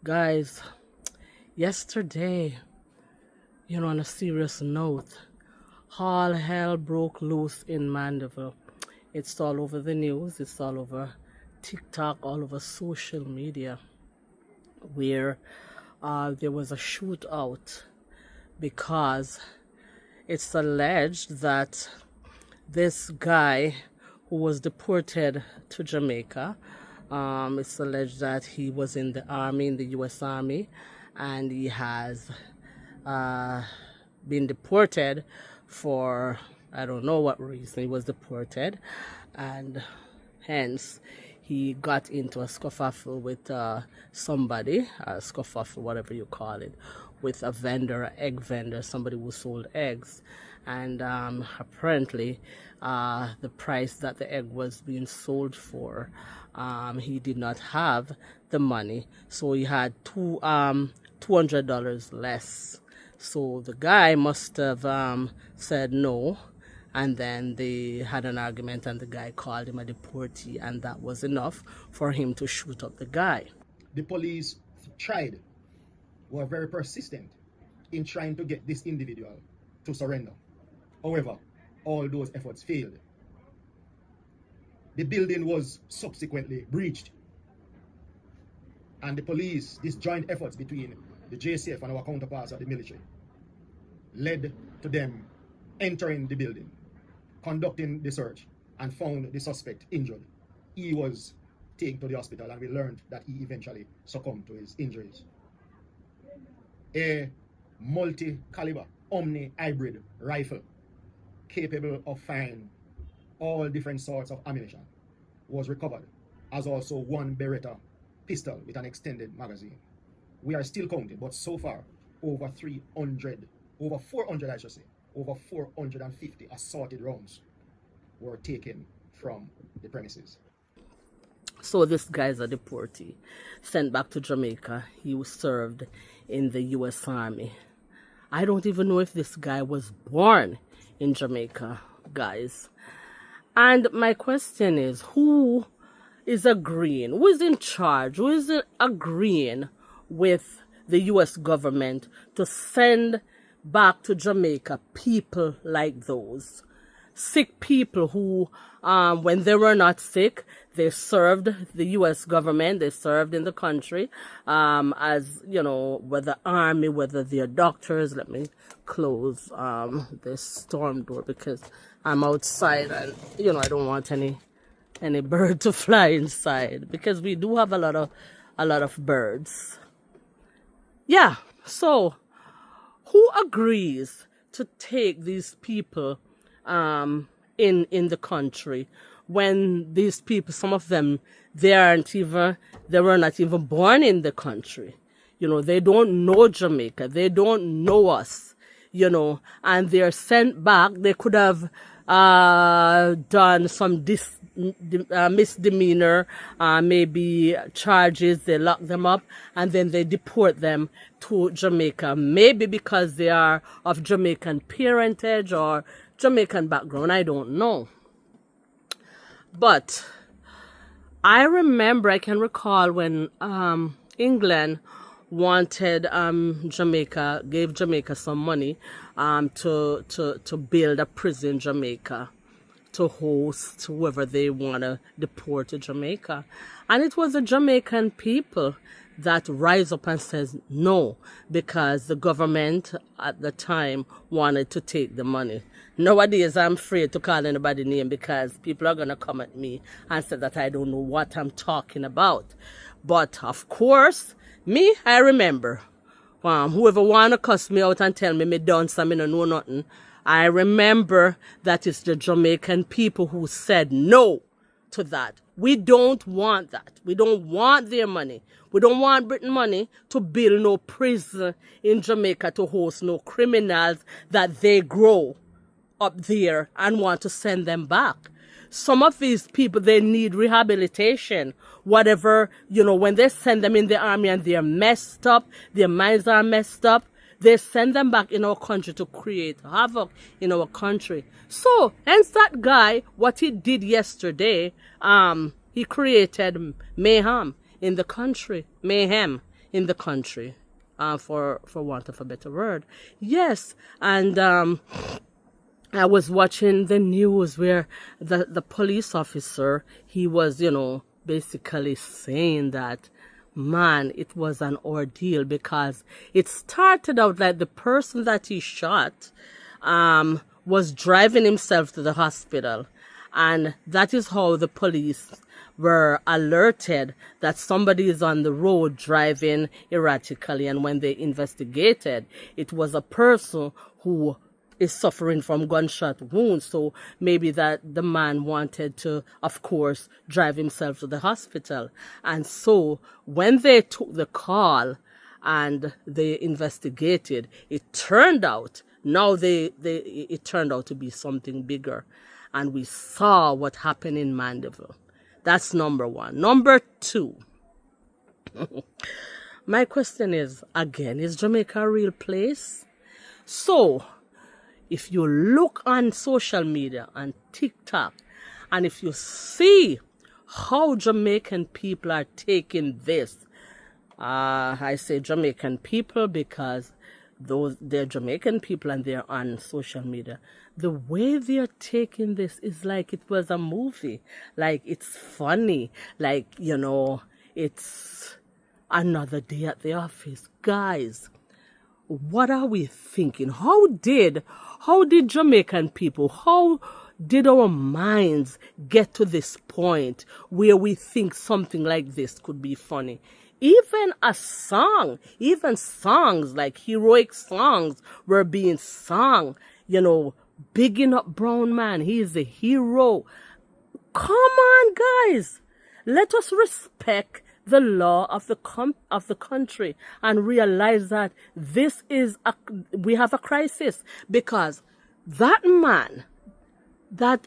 Guys, yesterday, on a serious note, all hell broke loose in Mandeville. It's all over the news, it's all over TikTok, all over social media, where there was a shootout because it's alleged that this guy who was deported to Jamaica, it's alleged that he was in the army, in the U.S. Army, and he has been deported for, I don't know what reason he was deported, and hence he got into a scuffle with somebody, a scuffle, whatever you call it, with a vendor, an egg vendor, somebody who sold eggs. And apparently the price that the egg was being sold for, he did not have the money, so he had $200 less. So the guy must have said no, and then they had an argument, and the guy called him a deportee, and that was enough for him to shoot up the guy. The police were very persistent in trying to get this individual to surrender. However, all those efforts failed. The building was subsequently breached, and the police, these joint efforts between the JCF and our counterparts of the military, led to them entering the building, conducting the search, and found the suspect injured. He was taken to the hospital, and we learned that he eventually succumbed to his injuries. A multi-caliber omni-hybrid rifle capable of firing all different sorts of ammunition was recovered, as also one Beretta pistol with an extended magazine. We are still counting, but so far over 400 I should say, over 450 assorted rounds were taken from the premises. So this guy's a deportee, sent back to Jamaica. He was served in the U.S. Army. I don't even know if this guy was born in Jamaica, guys. And my question is, who is agreeing? Who is in charge? Who is agreeing with the U.S. government to send back to Jamaica people like those? Sick people who, when they were not sick, they served the U.S. government, they served in the country, as, whether army, whether they're doctors. Let me close this storm door because I'm outside and, I don't want any bird to fly inside, because we do have a lot of birds. Yeah, so who agrees to take these people in the country when these people, some of them, they were not even born in the country? They don't know Jamaica, they don't know us, and they're sent back. They could have done some misdemeanor, maybe charges. They lock them up and then they deport them to Jamaica, maybe because they are of Jamaican parentage or Jamaican background. I don't know. But I can recall when England wanted Jamaica, gave Jamaica some money to build a prison in Jamaica to host whoever they want to deport to Jamaica. And it was the Jamaican people that rise up and says no, because the government at the time wanted to take the money. Nowadays, I'm afraid to call anybody's name because people are going to come at me and say that I don't know what I'm talking about. But of course, I remember, whoever want to cuss me out and tell me done something, I know nothing, I remember that it's the Jamaican people who said no to that. We don't want that. We don't want their money. We don't want Britain money to build no prison in Jamaica to host no criminals that they grow up there and want to send them back. Some of these people, they need rehabilitation. Whatever, when they send them in the army and they're messed up, their minds are messed up, they send them back in our country to create havoc in our country. So, hence that guy, what he did yesterday, he created mayhem in the country. Mayhem. in the country, for want of a better word. Yes, and I was watching the news where the police officer, he was, basically saying that, man, it was an ordeal because it started out like the person that he shot was driving himself to the hospital. And that is how the police were alerted that somebody is on the road driving erratically. And when they investigated, it was a person who is suffering from gunshot wounds. So maybe that the man wanted to, of course, drive himself to the hospital. And so when they took the call and they investigated, it turned out, it turned out to be something bigger. And we saw what happened in Mandeville. That's number one. Number two, my question is, again, is Jamaica a real place? So, if you look on social media, on TikTok, and if you see how Jamaican people are taking this, I say Jamaican people because they're Jamaican people and they're on social media. The way they're taking this is like it was a movie. Like it's funny. Like, it's another day at the office. Guys, what are we thinking? How did Jamaican people, how did our minds get to this point where we think something like this could be funny? Even even songs, like heroic songs were being sung, bigging up Brown Man. He is a hero. Come on, guys. Let us respect the law of the country and realize that we have a crisis, because that man, that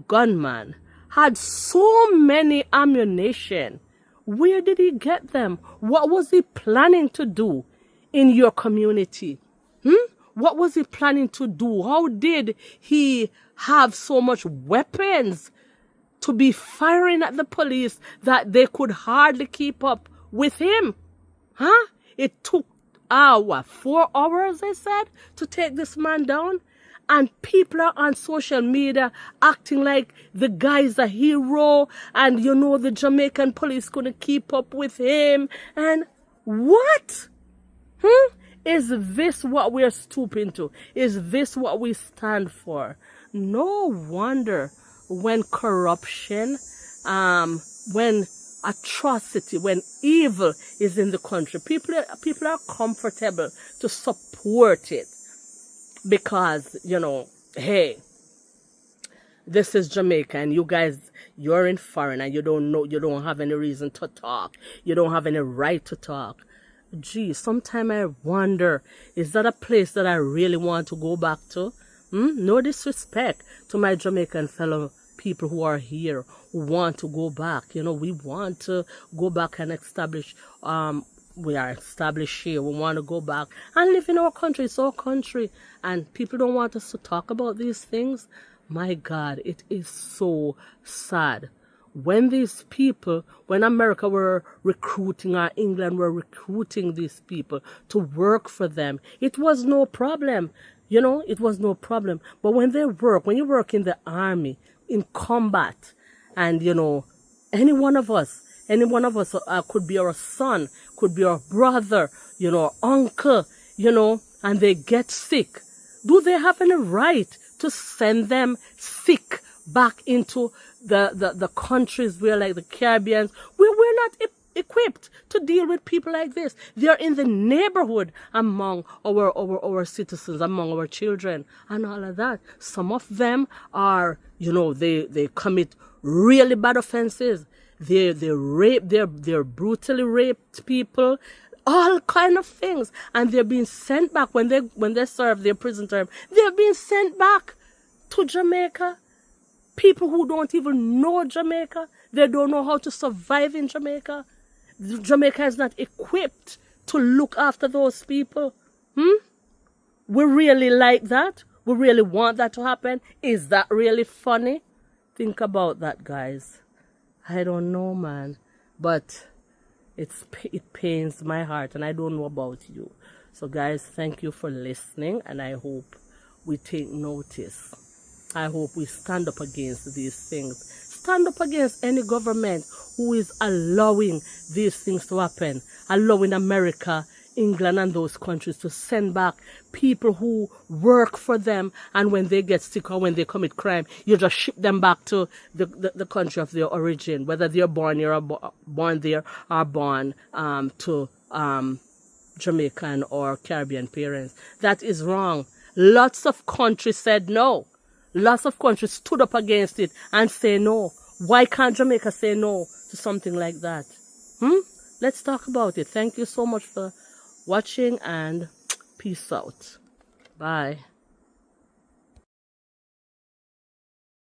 gunman, had so many ammunition. Where did he get them? What was he planning to do in your community? What was he planning to do? How did he have so much weapons to be firing at the police that they could hardly keep up with him? It took 4 hours, they said, to take this man down. And people are on social media acting like the guy's a hero and, the Jamaican police couldn't keep up with him. And what? Is this what we're stooping to? Is this what we stand for? No wonder when corruption, when atrocity, when evil is in the country, people are comfortable to support it. Because, hey, this is Jamaica and you guys, you're in foreign and you don't have any reason to talk. You don't have any right to talk. Gee, sometimes I wonder, is that a place that I really want to go back to? No disrespect to my Jamaican fellow people who are here, who want to go back. We want to go back and establish, we are established here. We want to go back and live in our country. It's our country. And people don't want us to talk about these things. My God, it is so sad. When these people, when America were recruiting, or England were recruiting these people to work for them, it was no problem. It was no problem. But when you work in the army, in combat, and, any one of us could be our son, could be our brother, our uncle, and they get sick. Do they have any right to send them sick back into the countries where, like the Caribbean, where we're not equipped to deal with people like this? They're in the neighborhood among our citizens, among our children, and all of that. Some of them are, they commit really bad offenses. They rape, they're brutally raped people, all kind of things, and they're being sent back when they serve their prison term. They're being sent back to Jamaica. People who don't even know Jamaica, they don't know how to survive in Jamaica. Jamaica is not equipped to look after those people. We really like that? We really want that to happen? Is that really funny? Think about that, guys. I don't know, man. But It pains my heart, and I don't know about you. So guys, thank you for listening, and I hope we take notice. I hope we stand up against these things. Stand up against any government who is allowing these things to happen, allowing America, England, and those countries to send back people who work for them, and when they get sick or when they commit crime, you just ship them back to the country of their origin, whether they're born here or born there or born to Jamaican or Caribbean parents. That is wrong. Lots of countries said no. Lots of countries stood up against it and say no. Why can't Jamaica say no to something like that? Let's talk about it. Thank you so much for watching, and peace out. Bye.